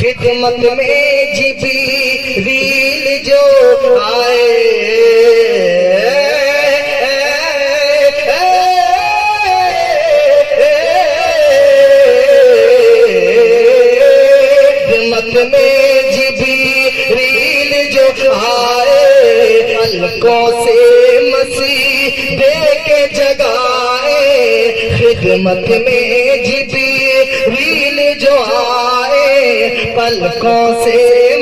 خدمت میں جبریل جو آئے میں جبریل جو آئے حلقوں سے مسیح دے کے جگائے خدمت میں جبریل جو آئے پلکوں سے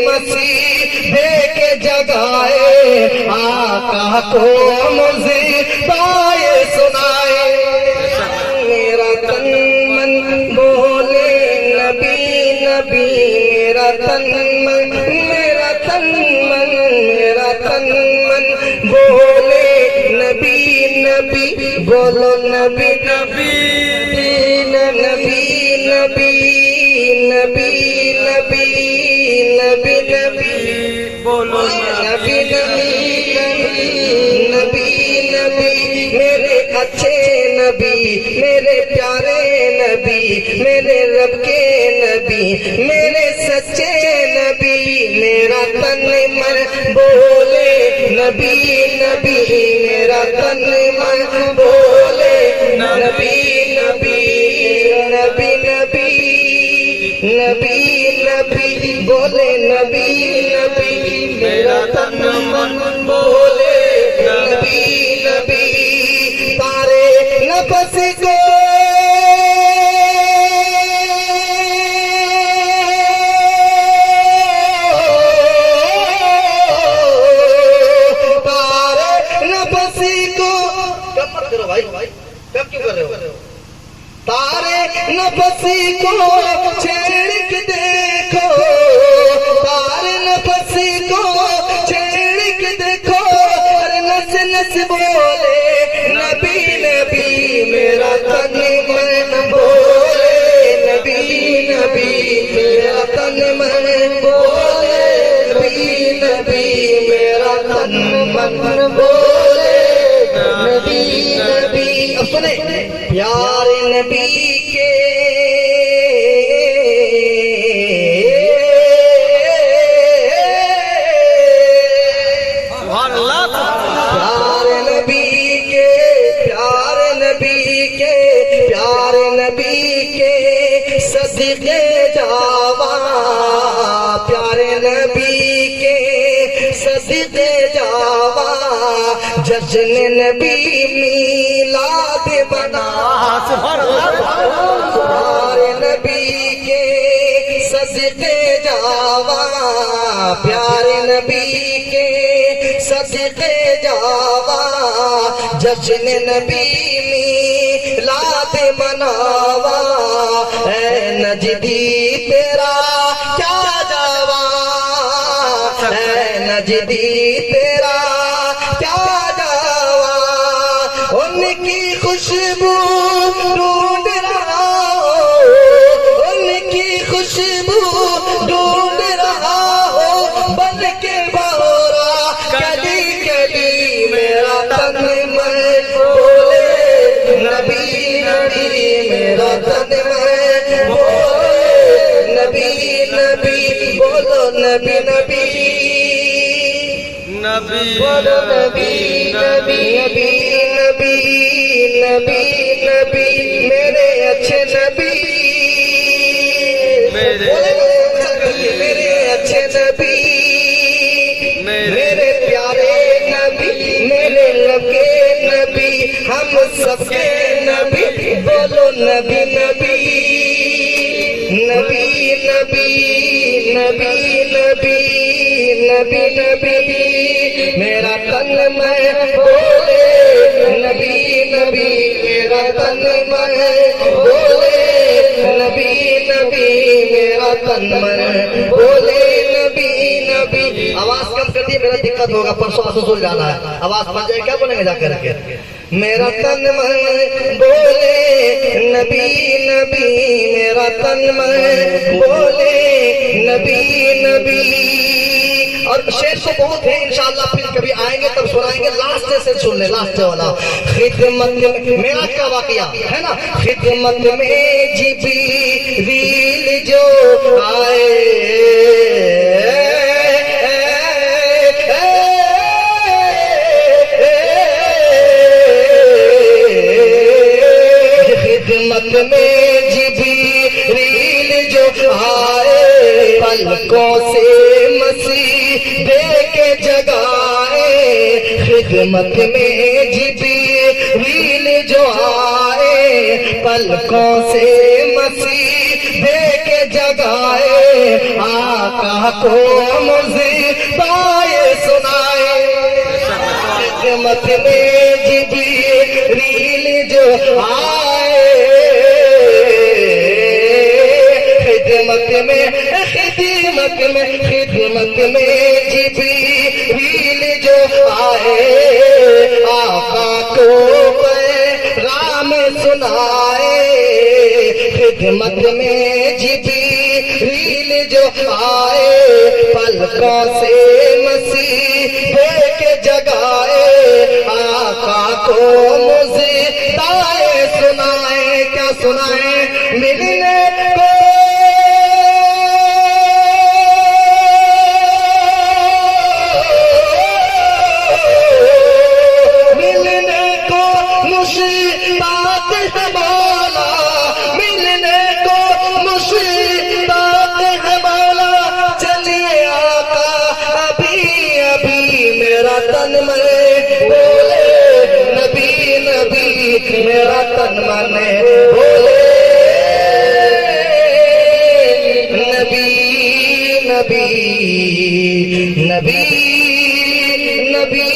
مسیح دے کے جگائے آقا کو مصیبتیں سنائے میرا تن من بولے نبی نبی میرا تن من میرا تن من میرا تن من بولے نبی نبی بولو نبی نبی نبی نبی نبی نبی نبی نبی بولو نبی نبی نبی نبی میرے اچھے نبی میرے پیارے نبی میرے رب کے نبی میرے سچے نبی میرا تن من بولے نبی نبی میرا تن من بولے نبی نبی نبی نبی نبی نبی بولے نبی نبی میرا تن من بولے نبی نبی تارے نفس کو تارے نفسی کو چھیڑ کے دیکھو تارے نفسی کو چھیڑ کے دیکھو اور نس نس بولے نبی نبی میرا تن من بولے نبی نبی میرا تن من بولے نبی نبی میرا تن من بولے نبی نبی اب سنیں پیار نبی کے پیار نبی کے پیار نبی کے پیار نبی کے صدقے جاوا پیار نبی کے صدقے جاوا جشن نبی میلاد بنا پیارے نبی کے صدقے جاوا پیارے نبی کے صدقے جاوا جشن نبی میلاد مناوا اے نجدی تیرا کیا جاوا اے نجدی تیرا کیا جاوا ان کی خوشبو ڈھونڈ رہا ہو ان کی خوشبو ڈھونڈ رہا ہو بن کے بہورا کلی کلی میرا تن من بولے نبی نبی میرا تن من بولے نبی نبی بولو نبی نبی نبی بولو نبی نبی نبی نبی نبی نبی میرے اچھے نبی میرے اچھے نبی میرے پیارے نبی میرے لگے نبی ہم سب کے نبی بولو نبی نبی نبی نبی نبی نبی نبی نبی میرا تن میں بولے نبی نبی میرا تن میں بولے نبی نبی میرا تن میں بولے نبی نبی آواز کم کر دی میرا دقت ہوگا پرسوں سسول جانا ہے آواز بن جائے کیا بولیں گے جا کر کے میرا تن من بولے نبی نبی میرا تن من بولے نبی نبی اور شعر تو بہت ہے انشاءاللہ پھر کبھی آئیں گے تب سنائیں گے لاسٹ سے سن لیں لاسٹ والا خدمت میرا کا واقعہ ہے نا خدمت میں جبریل جو آئے پلکوں سے مسیح دے کے جگائے خدمت میں جبریل جو آئے پلکوں سے مسیح دے کے جگائے آقا کو مصیبتیں سنائے خدمت میں جبریل جو آئے خدمت میں جبریل جو آئے آقا کو پیغام سنائے خدمت میں جبریل جو آئے پلکوں سے مسیح دے کے جگائے آقا کو مصیبتیں سنائے کیا سنائے ملنے کو میرا تن من بولے نبی نبی نبی نبی